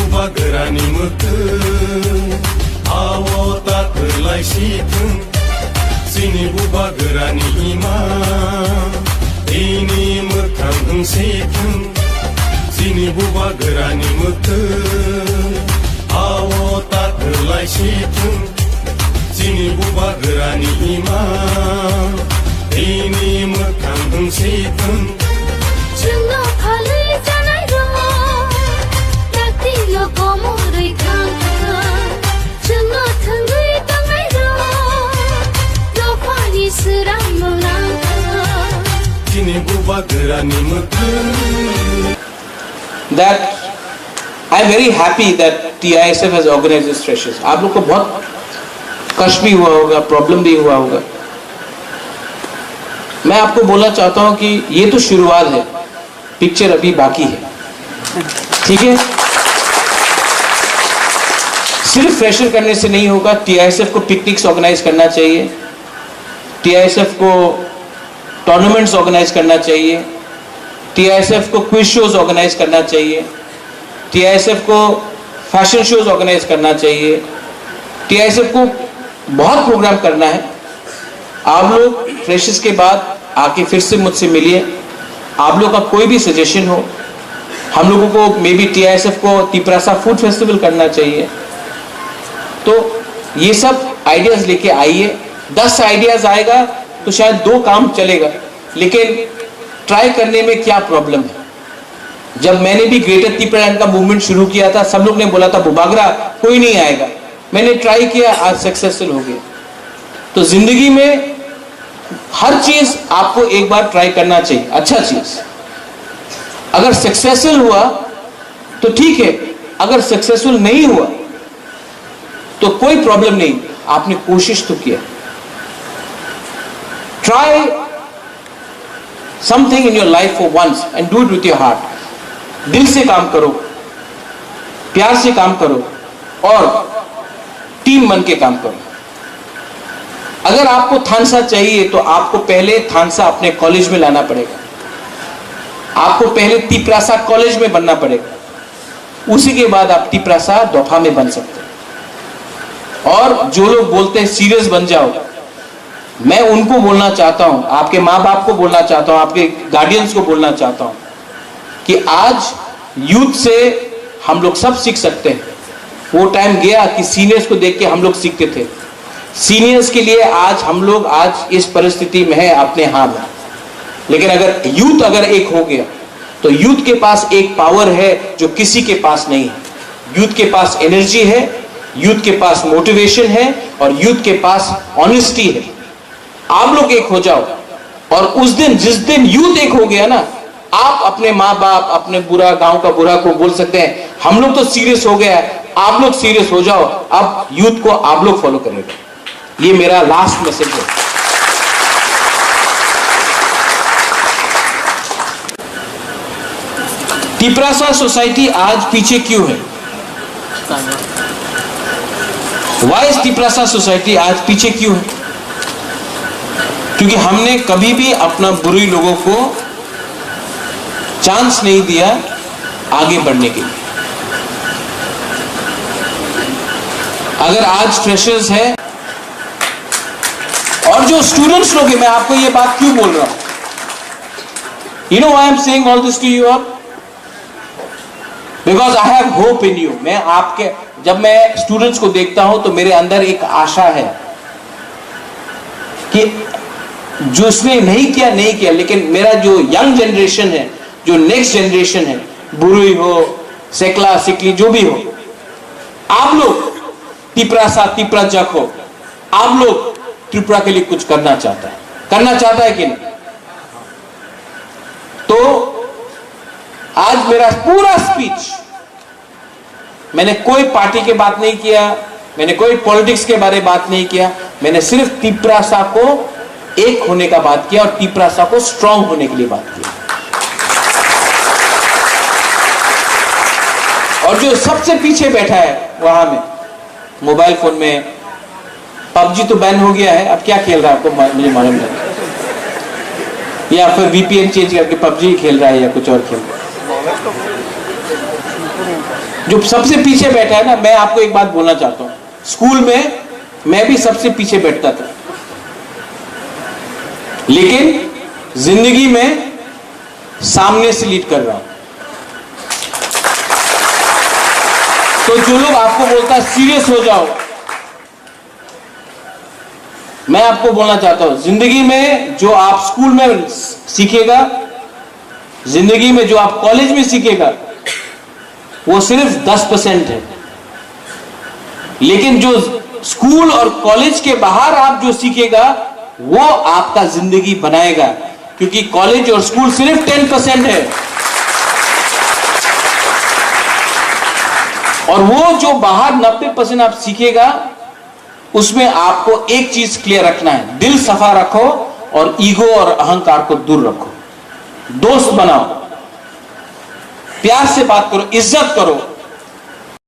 bubagrani mutı awo taklay şitın sini bubagrani ima ini mırkandın şitın sini bubagrani mutı awo taklay şitın sini bubagrani ima ini mırkandın şitın Chungo phale janai ro takti yo komoroi khanga chungo thangui tangai ro lo khani suram langa Kini bubagrani mutı That I'm very happy that TISF has organized this freshers. आप लोग को बहुत कष्ट भी हुआ होगा, problem भी हुआ होगा. मैं आपको बोलना चाहता हूं कि ये तो शुरुआत है, पिक्चर अभी बाकी है. ठीक है, सिर्फ फ्रेशर करने से नहीं होगा. TISF को पिकनिक्स ऑर्गेनाइज करना चाहिए, TISF को टूर्नामेंट्स ऑर्गेनाइज करना चाहिए, TISF को क्विज शोज ऑर्गेनाइज करना चाहिए, TISF को फैशन शोज ऑर्गेनाइज करना चाहिए. TISF को बहुत प्रोग्राम करना है. आप लोग फ्रेशर्स के बाद आके फिर से मुझसे मिलिए. आप लोग का कोई भी सजेशन हो, हम लोगों को मे बी TISF को तिपरासा फूड फेस्टिवल करना चाहिए. तो ये सब आइडियाज लेके आइए. 10 आइडियाज आएगा तो शायद 2 काम चलेगा, लेकिन ट्राई करने में क्या प्रॉब्लम है. जब मैंने भी ग्रेटर तिपरालैंड का मूवमेंट शुरू किया था, सब लोग ने बोला था बुबागरा कोई नहीं आएगा. मैंने ट्राई किया, आज सक्सेसफुल हो गया. तो जिंदगी में हर चीज आपको एक बार ट्राई करना चाहिए. अच्छा चीज अगर सक्सेसफुल हुआ तो ठीक है, अगर सक्सेसफुल नहीं हुआ तो कोई प्रॉब्लम नहीं, आपने कोशिश तो किया. Try something in your life for once and do it with your heart. दिल से काम करो, प्यार से काम करो और टीम बन के काम करो. अगर आपको थानसा चाहिए तो आपको पहले थानसा अपने कॉलेज में लाना पड़ेगा. आपको पहले तिपरासा कॉलेज में बनना पड़ेगा, उसी के बाद आप तिपरासा दोफा में बन सकते हैं. और जो लोग बोलते हैं सीरियस बन जाओ, मैं उनको बोलना चाहता हूं, आपके माँ बाप को बोलना चाहता हूं, आपके गार्डियंस को बोलना चाहता हूं कि आज यूथ से हम लोग सब सीख सकते हैं. वो टाइम गया कि सीनियर्स को देख के हम लोग सीखते थे. सीनियर्स के लिए आज हम लोग आज इस परिस्थिति में है अपने हाथ में. लेकिन अगर यूथ अगर एक हो गया तो यूथ के पास एक पावर है जो किसी के पास नहीं है. यूथ के पास एनर्जी है, यूथ के पास मोटिवेशन है और यूथ के पास ऑनेस्टी है. आप लोग एक हो जाओ और उस दिन जिस दिन यूथ एक हो गया ना, आप अपने माँ बाप, अपने बुरा गांव का बुरा को बोल सकते हैं हम लोग तो सीरियस हो गया है, आप लोग सीरियस हो जाओ. अब यूथ को आप लोग फॉलो करेंगे. ये मेरा लास्ट मैसेज है. तिपरासा सोसाइटी आज पीछे क्यों है? वाई इज तिपरासा सोसाइटी आज पीछे क्यों है? क्योंकि हमने कभी भी अपना बुरी लोगों को चांस नहीं दिया आगे बढ़ने के लिए. अगर आज फ्रेशर्स है और जो स्टूडेंट्स लोग हैं, मैं आपको ये बात क्यों बोल रहा हूं? You know I am saying all this to you all because I have hope in you. मैं आपके जब मैं स्टूडेंट्स को देखता हूं तो मेरे अंदर एक आशा है कि जो उसने नहीं किया, लेकिन मेरा जो यंग जनरेशन है, जो नेक्स्ट जनरेशन है, बुरुई हो, सेकला सिकली जो भी हो, आप लोग तिपरासा तिपराजक हो, आप लोग त्रिपुरा के लिए कुछ करना चाहता है कि नहीं? तो आज मेरा पूरा स्पीच, मैंने कोई पार्टी के बात नहीं किया, मैंने कोई पॉलिटिक्स के बारे में बात नहीं किया, मैंने सिर्फ तिपरासा को एक होने का बात किया और तिपरासा को स्ट्रांग होने के लिए बात किया. और जो सबसे पीछे बैठा है वहां में मोबाइल फोन में, पबजी तो बैन हो गया है, अब क्या खेल रहा है आपको मुझे मालूम नहीं, या फिर VPN चेंज करके पबजी खेल रहा है या कुछ और खेल रहा है. जो सबसे पीछे बैठा है ना, मैं आपको एक बात बोलना चाहता हूं, स्कूल में मैं भी सबसे पीछे बैठता था, लेकिन जिंदगी में सामने से लीड कर रहा हूं। तो जो लोग आपको बोलता है सीरियस हो जाओ, मैं आपको बोलना चाहता हूं, जिंदगी में जो आप स्कूल में सीखेगा, जिंदगी में जो आप कॉलेज में सीखेगा, वो सिर्फ 10% है। लेकिन जो स्कूल और कॉलेज के बाहर आप जो सीखेगा, वो आपका जिंदगी बनाएगा, क्योंकि कॉलेज और स्कूल सिर्फ 10% है। और वो जो बाहर 90% आप सीखेगा, उसमें आपको एक चीज क्लियर रखना है, दिल सफा रखो और ईगो और अहंकार को दूर रखो। दोस्त बनाओ, प्यार से बात करो, इज्जत करो,